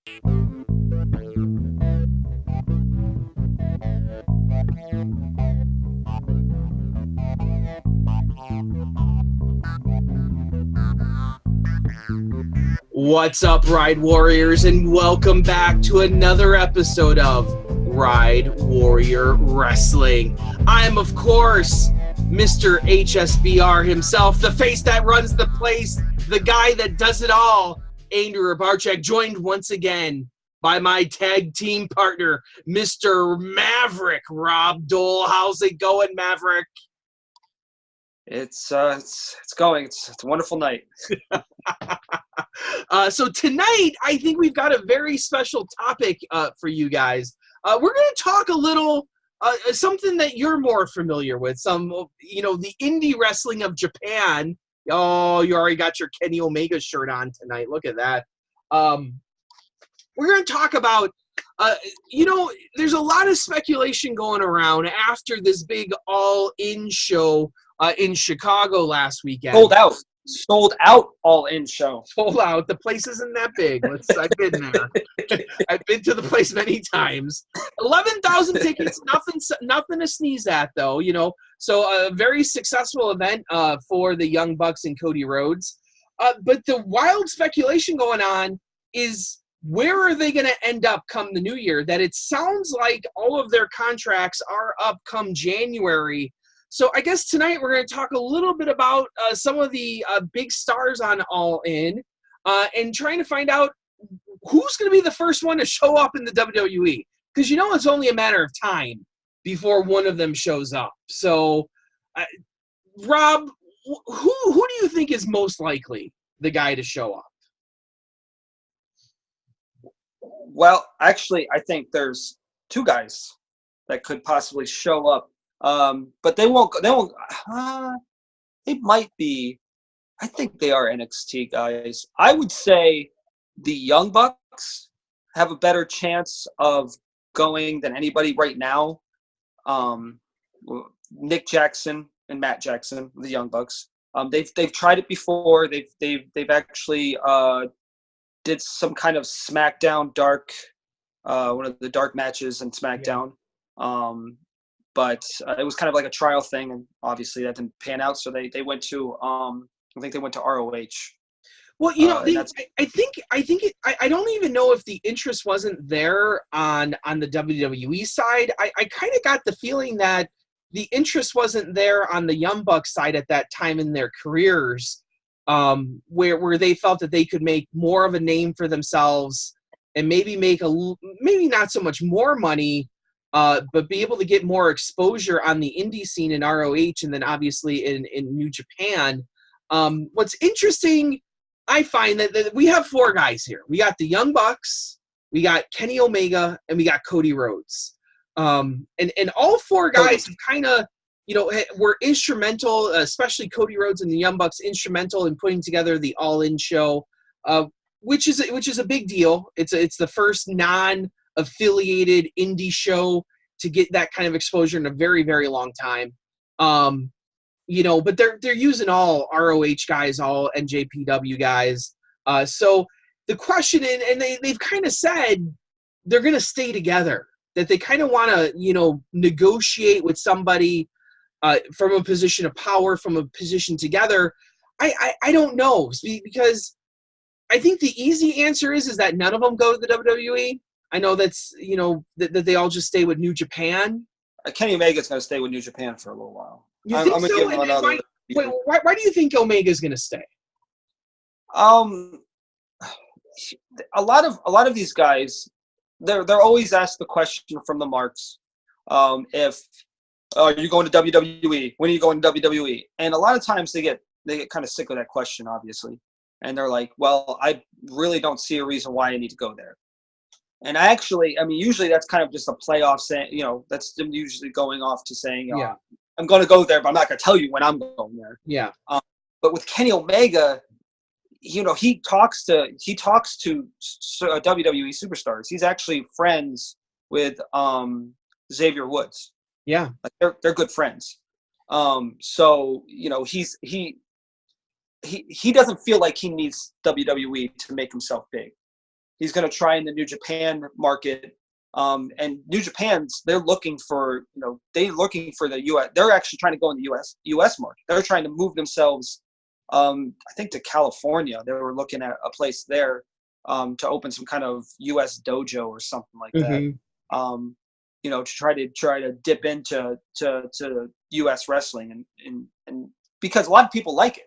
What's up, Ride Warriors, and welcome back to another episode of Ride Warrior Wrestling. I'm, of course, Mr. HSBR himself, the face that runs the place, the guy that does it all, Andrew Rabarchak, joined once again by my tag team partner, Mr. Maverick, Rob Dole. How's it going, Maverick? It's going. It's a wonderful night. So tonight, I think we've got a very special topic for you guys. We're going to talk a little something that you're more familiar with. The indie wrestling of Japan. Oh, you already got your Kenny Omega shirt on tonight. Look at that. We're going to talk about, there's a lot of speculation going around after this big all-in show in Chicago last weekend. Sold out all-in show. Sold out. The place isn't that big. I've been there. I've been to the place many times. 11,000 tickets, nothing to sneeze at, though. So a very successful event for the Young Bucks and Cody Rhodes. But the wild speculation going on is, where are they going to end up come the new year? That it sounds like all of their contracts are up come January. So I guess tonight we're going to talk a little bit about some of the big stars on All In and trying to find out who's going to be the first one to show up in the WWE. Because it's only a matter of time before one of them shows up. So, Rob, who do you think is most likely the guy to show up? Well, actually, I think there's two guys that could possibly show up. But they won't. They might be. I think they are NXT guys. I would say the Young Bucks have a better chance of going than anybody right now. Nick Jackson and Matt Jackson, the Young Bucks. They've tried it before. They've actually did some kind of SmackDown dark, one of the dark matches in SmackDown. Yeah. But it was kind of like a trial thing, and obviously that didn't pan out. So they went to, I think they went to ROH. Well, I don't even know if the interest wasn't there on the WWE side. I kind of got the feeling that the interest wasn't there on the Young Bucks side at that time in their careers, where they felt that they could make more of a name for themselves and maybe maybe not so much more money. But be able to get more exposure on the indie scene in ROH and then obviously in New Japan. What's interesting, I find that we have four guys here. We got the Young Bucks, we got Kenny Omega, and we got Cody Rhodes. And all four guys have kind of, were instrumental, especially Cody Rhodes and the Young Bucks, instrumental in putting together the All-In show, which is a big deal. It's the first affiliated indie show to get that kind of exposure in a very, very long time. But they're using all ROH guys, all NJPW guys. So the question, and they've kind of said they're going to stay together, that they kind of want to, negotiate with somebody from a position of power, from a position together. I don't know, because I think the easy answer is that none of them go to the WWE. I know that's, that they all just stay with New Japan. Kenny Omega's going to stay with New Japan for a little while. You think so? Why do you think Omega's going to stay? A lot of these guys, they're always asked the question from the marks, if you're going to WWE, when are you going to WWE? And a lot of times they get kind of sick of that question, obviously. And they're like, well, I really don't see a reason why I need to go there. And usually that's kind of just a playoff saying, that's them usually going off to saying, I'm going to go there, but I'm not going to tell you when I'm going there. Yeah. But with Kenny Omega, he talks to WWE superstars. He's actually friends with Xavier Woods. Yeah. Like they're good friends. So, he doesn't feel like he needs WWE to make himself big. He's going to try in the New Japan market. And New Japan's, they're looking for, they're looking for the U.S. They're actually trying to go in the U.S. market. They're trying to move themselves, I think, to California. They were looking at a place there to open some kind of U.S. dojo or something like that. To try to dip into U.S. wrestling, and because a lot of people like it.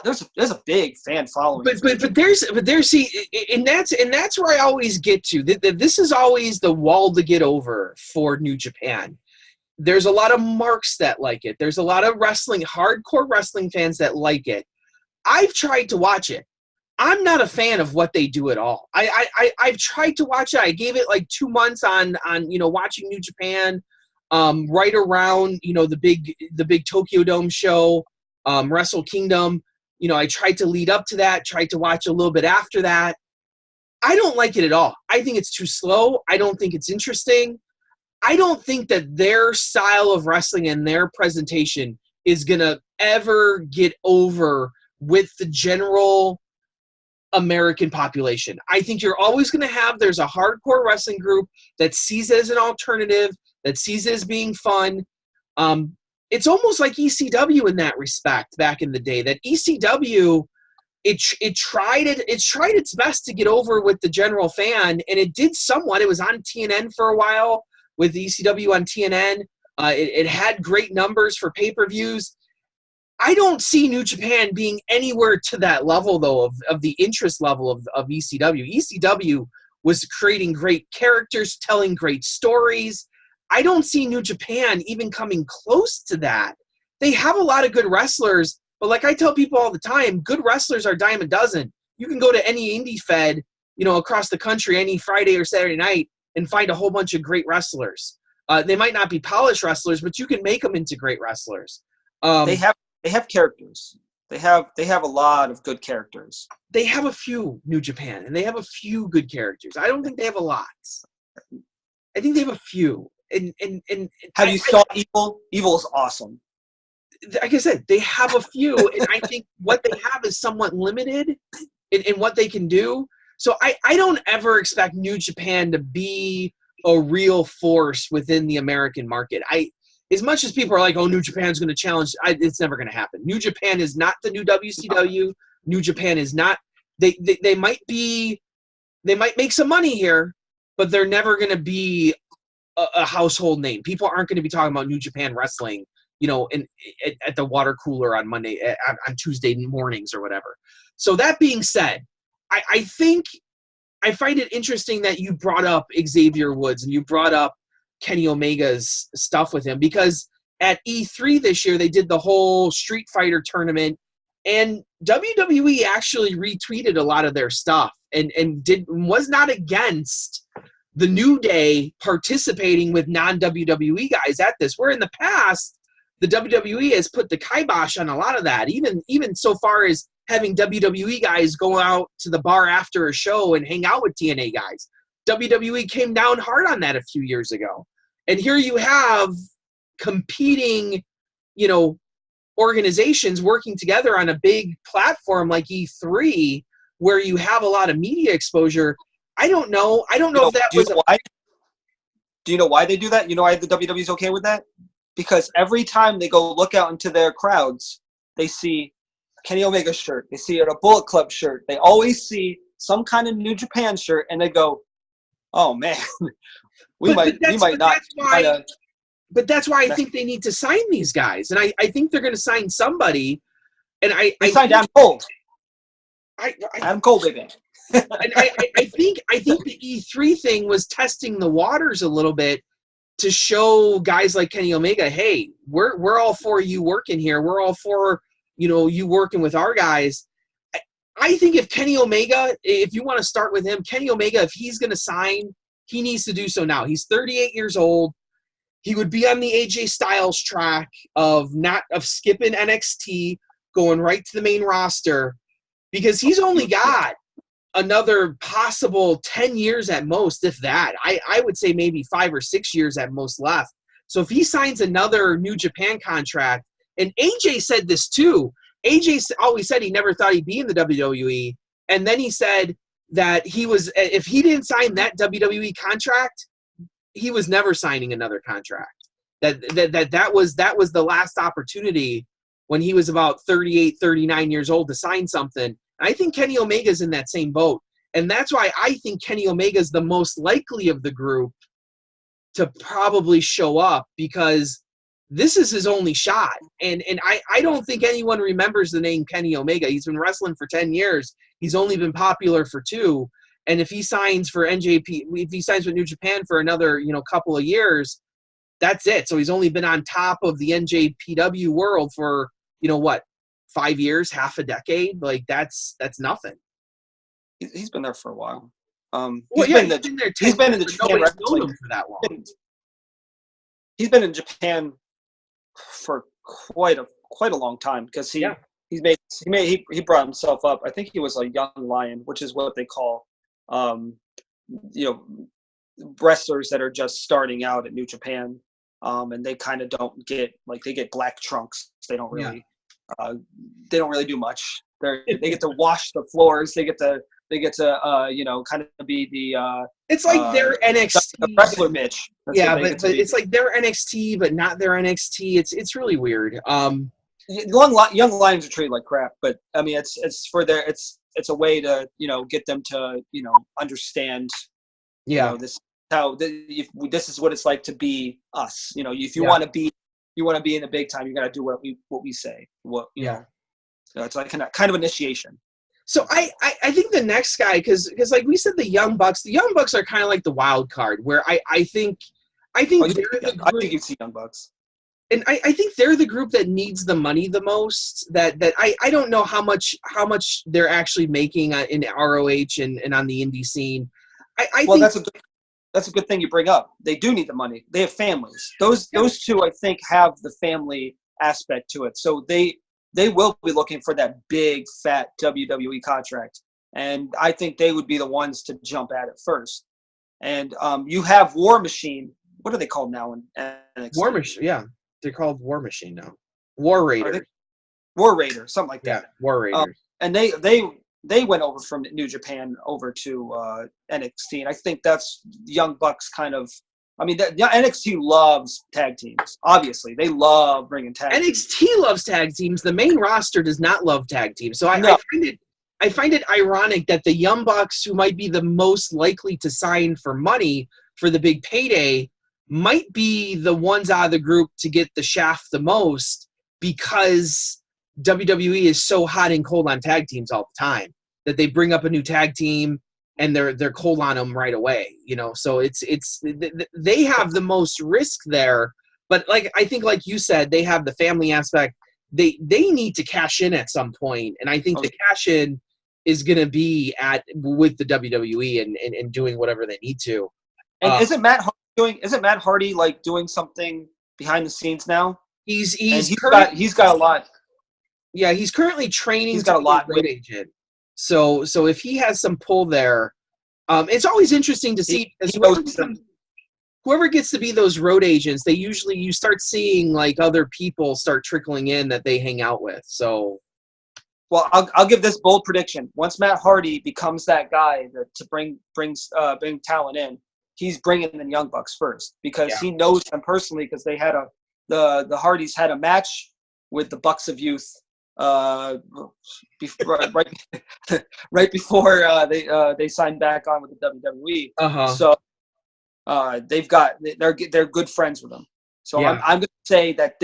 There's a big fan following. But there's see, and that's where I always get to. This is always the wall to get over for New Japan. There's a lot of marks that like it. There's a lot of hardcore wrestling fans that like it. I've tried to watch it. I'm not a fan of what they do at all. I've tried to watch it. I gave it like 2 months on watching New Japan, right around the big Tokyo Dome show. Wrestle Kingdom, I tried to lead up to that, tried to watch a little bit after that. I don't like it at all. I think it's too slow. I don't think it's interesting. I don't think that their style of wrestling and their presentation is going to ever get over with the general American population. I think you're always going to there's a hardcore wrestling group that sees it as an alternative, that sees it as being fun. It's almost like ECW in that respect back in the day. That ECW, it tried its best to get over with the general fan, and it did somewhat. It was on TNN for a while with ECW on TNN. It had great numbers for pay-per-views. I don't see New Japan being anywhere to that level, though, of the interest level of ECW. ECW was creating great characters, telling great stories. I don't see New Japan even coming close to that. They have a lot of good wrestlers, but like I tell people all the time, good wrestlers are a dime a dozen. You can go to any indie fed, across the country, any Friday or Saturday night, and find a whole bunch of great wrestlers. They might not be polished wrestlers, but you can make them into great wrestlers. They have characters. They have a lot of good characters. They have a few, New Japan, and they have a few good characters. I don't think they have a lot. I think they have a few. And have you saw Evil? Evil is awesome. Like I said, they have a few, and I think what they have is somewhat limited in what they can do. So I don't ever expect New Japan to be a real force within the American market. As much as people are like, oh, New Japan's going to challenge, it's never going to happen. New Japan is not the new WCW. New Japan is not. They might make some money here, but they're never going to be a household name. People aren't going to be talking about New Japan wrestling, at the water cooler on Monday, on Tuesday mornings or whatever. So that being said, I think I find it interesting that you brought up Xavier Woods and you brought up Kenny Omega's stuff with him, because at E3 this year, they did the whole Street Fighter tournament, and WWE actually retweeted a lot of their stuff and was not against the New Day participating with non-WWE guys at this, where in the past, the WWE has put the kibosh on a lot of that, even so far as having WWE guys go out to the bar after a show and hang out with TNA guys. WWE came down hard on that a few years ago. And here you have competing, organizations working together on a big platform like E3, where you have a lot of media exposure. I don't know if that was why? Do you know why they do that? You know why the WWE's okay with that? Because every time they go look out into their crowds, they see Kenny Omega shirt. They see a Bullet Club shirt. They always see some kind of New Japan shirt, and they go, "Oh man, we might not." But that's why I think they need to sign these guys, and I think they're going to sign somebody. And I signed Adam Cole. Adam Cole, baby. And I think the E3 thing was testing the waters a little bit to show guys like Kenny Omega, hey, we're all for you working here. We're all for you working with our guys. I think if Kenny Omega, if you want to start with him, Kenny Omega, if he's going to sign, he needs to do so now. He's 38 years old. He would be on the AJ Styles track of skipping NXT, going right to the main roster, because he's only got another possible 10 years at most, if that. I would say maybe 5 or 6 years at most left. So if he signs another New Japan contract, and AJ said this too. AJ always said he never thought he'd be in the WWE. And then he said, that if he didn't sign that WWE contract, he was never signing another contract. That was the last opportunity when he was about 38, 39 years old to sign something. And I think Kenny Omega's in that same boat. And that's why I think Kenny Omega's the most likely of the group to probably show up, because this is his only shot. And I don't think anyone remembers the name Kenny Omega. He's been wrestling for 10 years. He's only been popular for 2. And if he signs for if he signs with New Japan for another, couple of years, that's it. So he's only been on top of the NJPW world for, 5 years, half a decade. Like that's nothing. He's been there for a while. He's been there. He's been in the Japan wrestling for that long. He's been in Japan for quite a long time, because he brought himself up. I think he was a young lion, which is what they call wrestlers that are just starting out at New Japan, and they kind of don't get, like, they get black trunks. They don't really do much. They get to wash the floors. They get to kind of be the it's like their NXT the wrestler Mitch. But it's like their NXT, but not their NXT. It's really weird. Young lions are treated like crap, but I mean, it's a way to get them to understand. This is what it's like to be us. If you want to be in the big time, you got to do what we say. So it's like kind of initiation. So I think the next guy, because like we said, the Young Bucks are kind of like the wild card, where I think I think you'd see Young Bucks. And I think they're the group that needs the money the most. That I don't know how much they're actually making in ROH and on the indie scene. I think that's a good thing you bring up. They do need the money. They have families. Those two, I think, have the family aspect to it. So they will be looking for that big fat WWE contract, and I think they would be the ones to jump at it first. And you have War Machine. What are they called now in NXT? War Machine, yeah. They're called War Machine now. War Raiders. War Raiders, something like that. Yeah, War Raiders. And they went over from New Japan over to NXT, and I think that's Young Bucks kind of. I mean, NXT loves tag teams. Obviously, they love bringing tag teams. NXT loves tag teams. The main roster does not love tag teams. So I find it ironic that the Young Bucks, who might be the most likely to sign for money for the big payday, might be the ones out of the group to get the shaft the most, because WWE is so hot and cold on tag teams all the time that they bring up a new tag team and they're cold on them right away. So they have the most risk there. But I think like you said, they have the family aspect. They need to cash in at some point, and I think the cash in is going to be with the WWE and doing whatever they need to. And isn't Matt Hardy like doing something behind the scenes now? He's got a lot. Yeah, he's currently training. He's got a lot. Road agent. So if he has some pull there, it's always interesting to see. Whoever gets to be those road agents, you start seeing like other people start trickling in that they hang out with. So, well, I'll give this bold prediction. Once Matt Hardy becomes that guy to bring talent in, he's bringing the Young Bucks first, because he knows them personally, because they had the Hardys had a match with the Bucks of Youth right before they signed back on with the WWE. So they're good friends with them. So I'm going to say that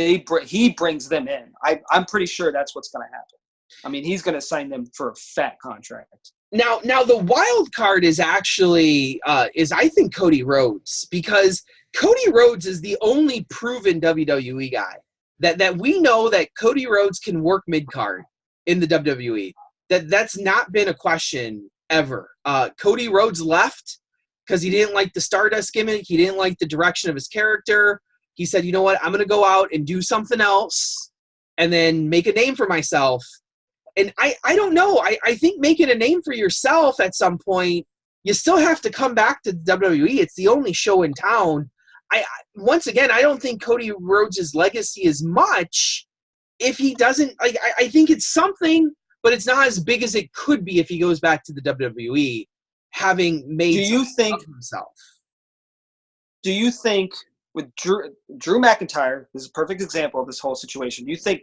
he brings them in. I'm pretty sure that's what's going to happen. I mean, he's going to sign them for a fat contract. Now the wild card is actually I think Cody Rhodes, because Cody Rhodes is the only proven WWE guy that we know that Cody Rhodes can work mid-card in the WWE. That's not been a question ever. Cody Rhodes left because he didn't like the Stardust gimmick. He didn't like the direction of his character. He said, you know what, I'm going to go out and do something else and then make a name for myself. And I don't know. I think making a name for yourself at some point, you still have to come back to WWE. It's the only show in town. Once again, I don't think Cody Rhodes' legacy is much if he doesn't. I think it's something, but it's not as big as it could be if he goes back to the WWE. having made Do you think of himself. Do you think with Drew McIntyre, this is a perfect example of this whole situation. Do you think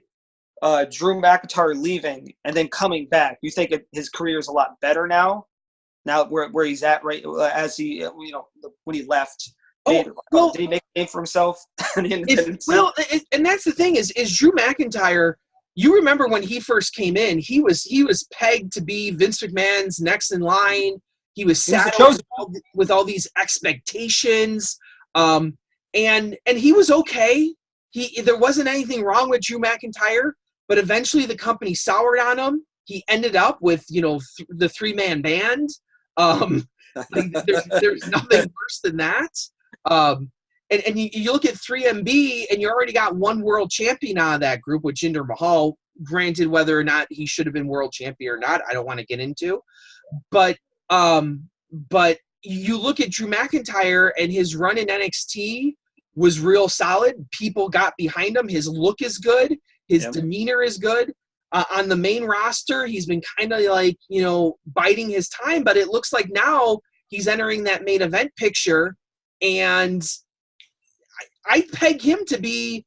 Drew McIntyre leaving and then coming back, you think his career is a lot better now where he's at, right? As he, when he left, did he make a name for himself? And that's the thing is Drew McIntyre. You remember when he first came in, he was pegged to be Vince McMahon's next in line. He was saddled with all these expectations, and he was okay. There wasn't anything wrong with Drew McIntyre, but eventually the company soured on him. He ended up with the 3-man band. There's nothing worse than that. And you look at 3MB, and you already got one world champion out of that group with Jinder Mahal. Granted, whether or not he should have been world champion or not, I don't want to get into. But you look at Drew McIntyre, and his run in NXT was real solid. People got behind him. His look is good. His demeanor is good. On the main roster, he's been kind of like, biding his time, but it looks like now he's entering that main event picture, and I peg him to be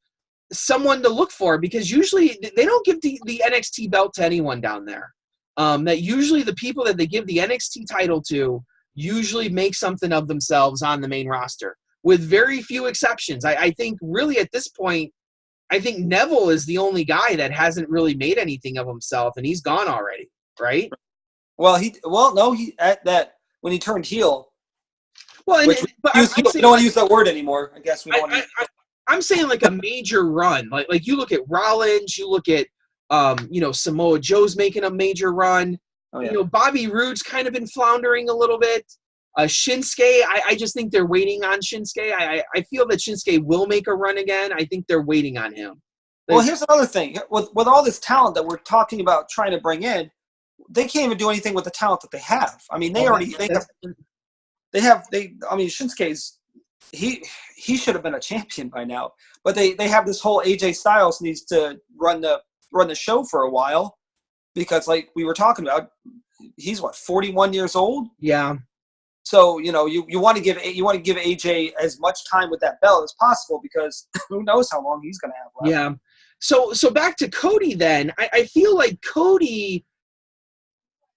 someone to look for, because usually they don't give the NXT belt to anyone down there. That usually the people that they give the NXT title to usually make something of themselves on the main roster, with very few exceptions. I think really at this point, I think Neville is the only guy that hasn't really made anything of himself, and he's gone already, right? Well, when he turned heel. Well, we don't want to use that word anymore. I guess we don't. I'm saying like a major run, like you look at Rollins, you look at Samoa Joe's making a major run. Oh, yeah. Bobby Roode's kind of been floundering a little bit. Shinsuke, I just think they're waiting on Shinsuke. I feel that Shinsuke will make a run again. I think they're waiting on him. Well, here's another thing. With all this talent that we're talking about trying to bring in, they can't even do anything with the talent that they have. I mean, Shinsuke's, he should have been a champion by now. But they have this whole AJ Styles needs to run the show for a while, because like we were talking about, he's 41 years old? Yeah. So, you want to give AJ as much time with that belt as possible, because who knows how long he's going to have left. Yeah. So back to Cody then. I feel like Cody,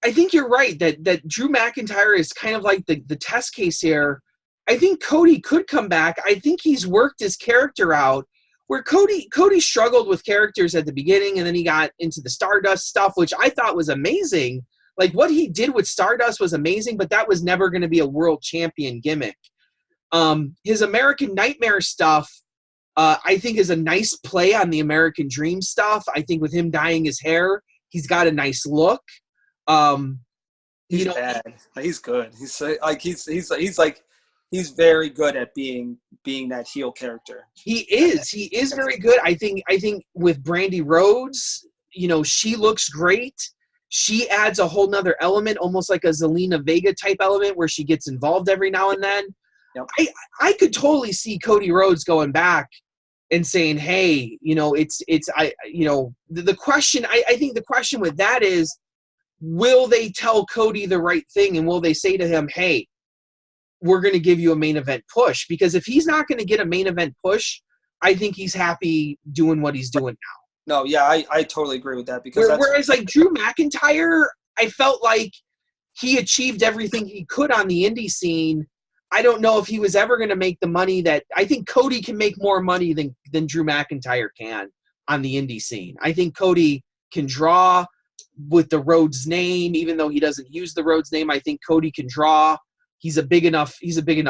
I think you're right that Drew McIntyre is kind of like the test case here. I think Cody could come back. I think he's worked his character out, where Cody struggled with characters at the beginning, and then he got into the Stardust stuff, which I thought was amazing. Like, what he did with Stardust was amazing, but that was never going to be a world champion gimmick. His American Nightmare stuff, I think, is a nice play on the American Dream stuff. I think with him dyeing his hair, he's got a nice look. He's bad. He's good. He's very good at being that heel character. He is very good. I think with Brandy Rhodes, she looks great. She adds a whole nother element, almost like a Zelina Vega type element, where she gets involved every now and then. Yep. I could totally see Cody Rhodes going back and saying, hey, the question, I think the question with that is, will they tell Cody the right thing, and will they say to him, hey, we're going to give you a main event push? Because if he's not going to get a main event push, I think he's happy doing what he's doing now. No, yeah, I totally agree with that. Because whereas like Drew McIntyre, I felt like he achieved everything he could on the indie scene. I don't know if he was ever going to make the money that – I think Cody can make more money than Drew McIntyre can on the indie scene. I think Cody can draw with the Rhodes name, even though he doesn't use the Rhodes name. I think Cody can draw. He's a big enough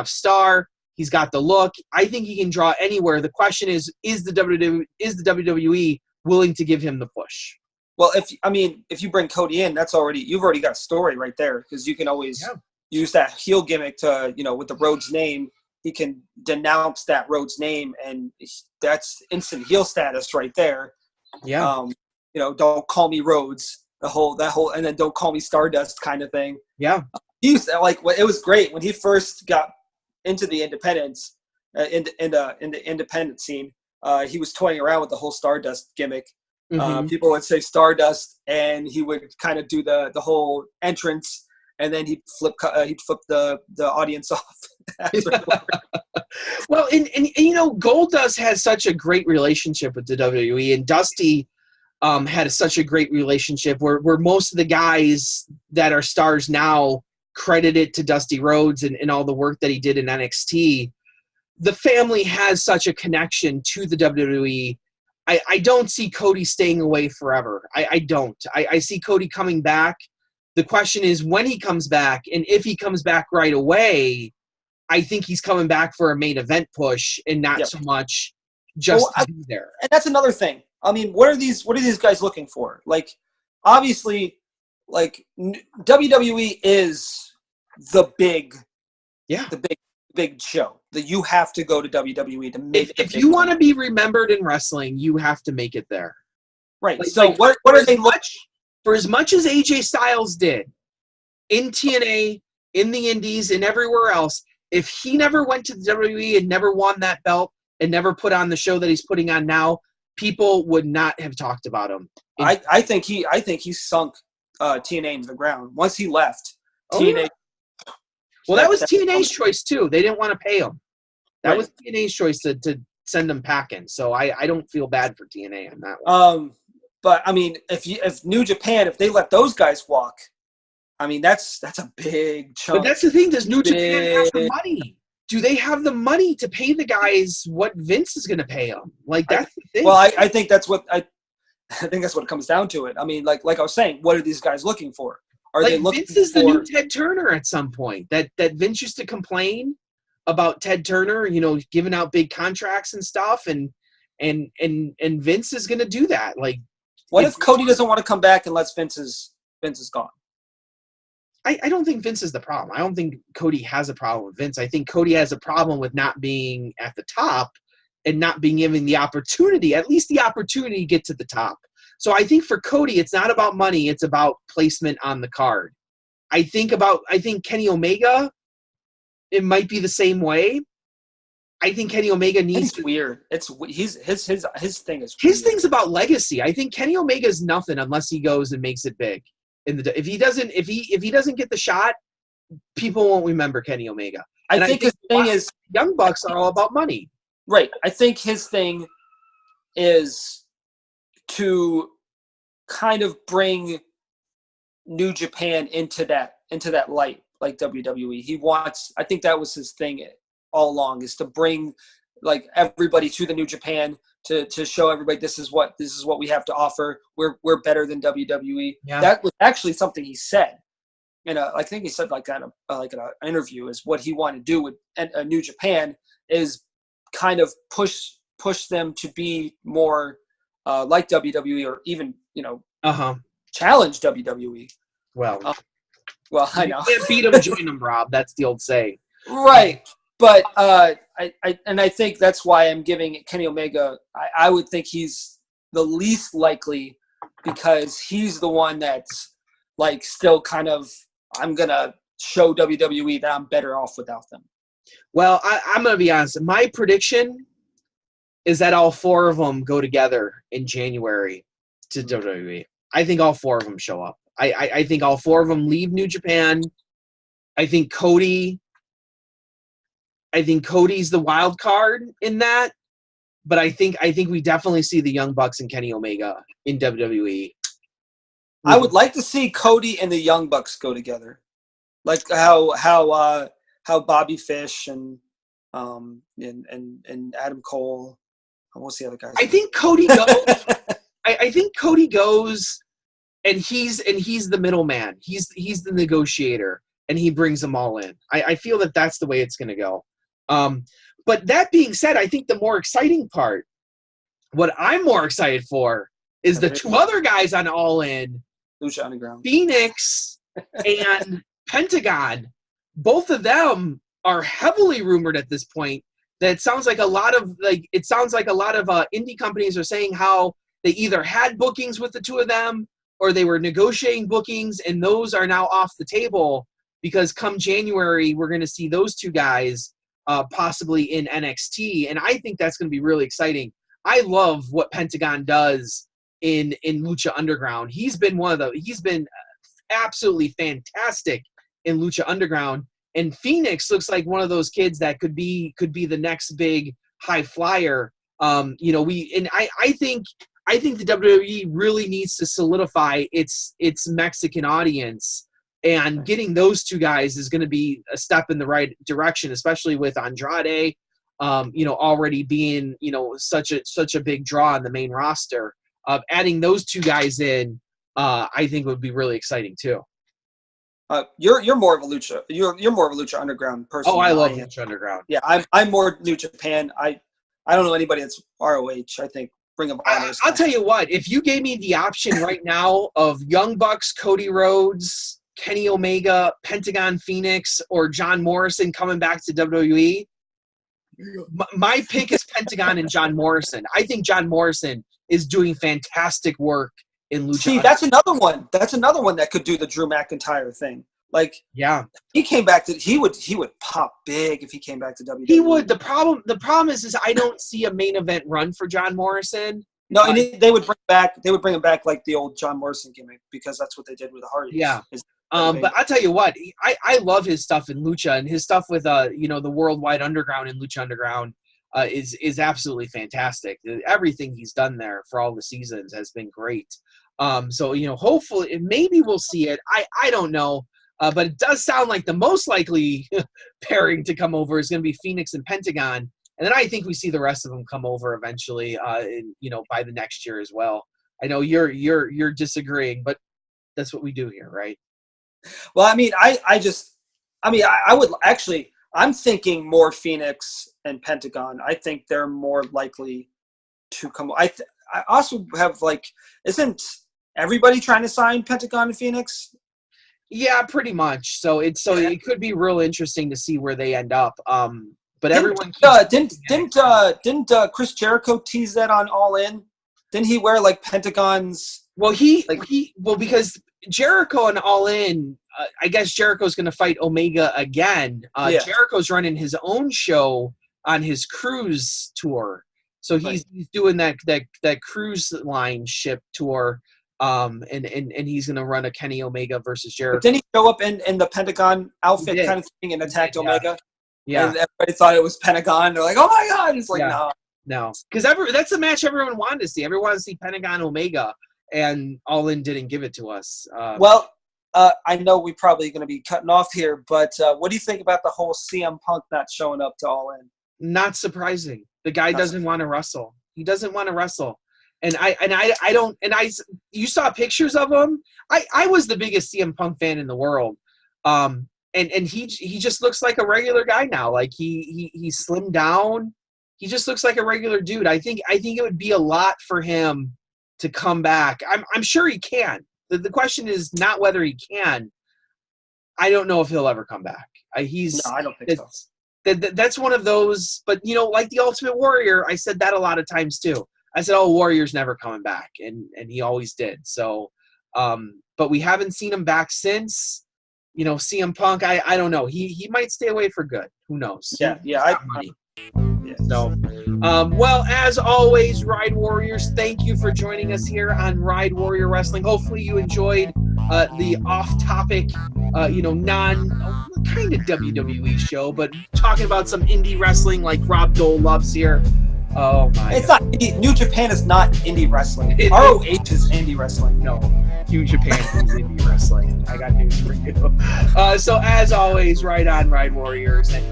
star. He's got the look. I think he can draw anywhere. The question is the WWE willing to give him the push? Well, if you bring Cody in, you've already got a story right there, because you can always use that heel gimmick to, with the Rhodes name, he can denounce that Rhodes name, and that's instant heel status right there. Yeah. Don't call me Rhodes, that whole, and then don't call me Stardust kind of thing. Yeah. It was great when he first got into the independence, in the independent scene. He was toying around with the whole Stardust gimmick. Mm-hmm. People would say Stardust, and he would kind of do the whole entrance and then he'd flip the audience off afterward. Well, and Goldust has such a great relationship with the WWE, and Dusty had such a great relationship where most of the guys that are stars now credit it to Dusty Rhodes and all the work that he did in NXT. The family has such a connection to the WWE. I don't see Cody staying away forever. I don't. I see Cody coming back. The question is when he comes back, and if he comes back right away, I think he's coming back for a main event push and not so much just to be there. And that's another thing. I mean, what are these guys looking for? Like, obviously, like WWE is the big show that you have to go to WWE to make. If you want to be remembered in wrestling, you have to make it there. Right. So what are they for as much as AJ Styles did in TNA, in the Indies, and everywhere else? If he never went to the WWE and never won that belt and never put on the show that he's putting on now, people would not have talked about him. I think he sunk TNA into the ground once he left. TNA. Yeah. Well, that was TNA's choice too. They didn't want to pay him. That was TNA's choice to send him packing. So I don't feel bad for TNA on that one. But I mean, if New Japan, if they let those guys walk, I mean that's a big chunk. But that's the thing. Does New Japan have the money? Do they have the money to pay the guys what Vince is going to pay them? Like that's the thing. Well, I think that's what I think that's what it comes down to. It. I mean, like I was saying, what are these guys looking for? Are they looking Vince is the new Ted Turner at some point. That Vince used to complain about Ted Turner, giving out big contracts and stuff, and Vince is going to do that. Like, what if Cody doesn't want to come back unless Vince is gone? I don't think Vince is the problem. I don't think Cody has a problem with Vince. I think Cody has a problem with not being at the top and not being given the opportunity, at least the opportunity to get to the top. So I think for Cody, it's not about money. It's about placement on the card. I think Kenny Omega, it might be the same way. I think Kenny Omega needs to. Weird. It's his thing is. His thing's about legacy. I think Kenny Omega is nothing unless he goes and makes it big. If he doesn't get the shot, people won't remember Kenny Omega. I think his thing is Young Bucks are all about money. Right. I think his thing is to kind of bring New Japan into that light, like WWE. I think that was his thing all along, is to bring like everybody to the New Japan to show everybody this is what we have to offer. We're better than WWE. Yeah. That was actually something he said. And I think he said like in an interview is what he wanted to do with New Japan is kind of push them to be more like WWE, or even challenge WWE. Well, I know. You can't beat them, join them, Rob. That's the old saying. Right. But I think that's why I'm giving Kenny Omega. I would think he's the least likely, because he's the one that's like still kind of, I'm gonna show WWE that I'm better off without them. Well, I'm gonna be honest. My prediction is that all four of them go together in January to WWE. I think all four of them show up. I think all four of them leave New Japan. I think Cody's the wild card in that, but I think we definitely see the Young Bucks and Kenny Omega in WWE. I would like to see Cody and the Young Bucks go together, like how Bobby Fish and Adam Cole. What's the other guy? I think Cody goes. I think Cody goes, and he's the middleman. He's the negotiator, and he brings them all in. I feel that that's the way it's going to go. But that being said, I think the more exciting part, what I'm more excited for, is the two other guys on All In, Lucha Underground, Phoenix and Pentagon. Both of them are heavily rumored at this point. That it sounds like a lot of indie companies are saying how they either had bookings with the two of them or they were negotiating bookings, and those are now off the table because come January we're going to see those two guys possibly in NXT, and I think that's going to be really exciting. I love what Pentagon does in Lucha Underground. He's been absolutely fantastic in Lucha Underground. And Phoenix looks like one of those kids that could be the next big high flyer. I think the WWE really needs to solidify its Mexican audience, and getting those two guys is going to be a step in the right direction, especially with Andrade, already being, such a big draw on the main roster. Adding those two guys in, I think would be really exciting too. You're more of a lucha. You're more of a Lucha Underground person. Oh, I love Lucha Underground. Yeah, I'm more New Japan. I don't know anybody that's ROH. I think Ring of Honor. I'll tell you what. If you gave me the option right now of Young Bucks, Cody Rhodes, Kenny Omega, Pentagon Phoenix, or John Morrison coming back to WWE, my pick is Pentagon and John Morrison. I think John Morrison is doing fantastic work in Lucha. See, that's another one. That's another one that could do the Drew McIntyre thing. Like, yeah, he came back to he would pop big if he came back to WWE. He would. The problem is I don't see a main event run for John Morrison. No, and they would bring him back like the old John Morrison gimmick, because that's what they did with the Hardys. Yeah. But I'll tell you what, I love his stuff in Lucha, and his stuff with the Worldwide Underground and Lucha Underground is absolutely fantastic. Everything he's done there for all the seasons has been great. So hopefully maybe we'll see it. I don't know. But it does sound like the most likely pairing to come over is going to be Phoenix and Pentagon, and then I think we see the rest of them come over eventually. By the next year as well. I know you're disagreeing, but that's what we do here, right? Well, I mean, I would actually. I'm thinking more Phoenix and Pentagon. I think they're more likely to come. I also have isn't everybody trying to sign Pentagon and Phoenix? Yeah, pretty much. So it could be real interesting to see where they end up. But everyone didn't Chris Jericho tease that on All In? Didn't he wear Pentagon's? Well, because Jericho on All In, I guess Jericho's going to fight Omega again. Jericho's running his own show on his cruise tour, so he's doing that cruise line ship tour. And he's going to run a Kenny Omega versus Jericho. But didn't he show up in the Pentagon outfit kind of thing and attacked Omega? Yeah. And everybody thought it was Pentagon. They're like, oh my God. It's like, no. Because that's the match everyone wanted to see. Everyone wanted to see Pentagon Omega, and All In didn't give it to us. I know we're probably going to be cutting off here, but what do you think about the whole CM Punk not showing up to All In? Not surprising. The guy doesn't want to wrestle. He doesn't want to wrestle. And I don't. You saw pictures of him. I was the biggest CM Punk fan in the world. And he just looks like a regular guy now. Like he slimmed down. He just looks like a regular dude. I think it would be a lot for him to come back. I'm sure he can. The question is not whether he can. I don't know if he'll ever come back. No, I don't think so. That's one of those. But like the Ultimate Warrior, I said that a lot of times too. I said, "Oh, Warrior's never coming back," and he always did. So, but we haven't seen him back since. CM Punk. I don't know. He might stay away for good. Who knows? Money. So, well, as always, Ride Warriors, thank you for joining us here on Ride Warrior Wrestling. Hopefully, you enjoyed the off-topic, kind of WWE show, but talking about some indie wrestling like Rob Dole loves here. Oh my! It's not New Japan is not indie wrestling. ROH is indie wrestling. No, New Japan is indie wrestling. I got news for you. So as always, Ride On, Ride Warriors, and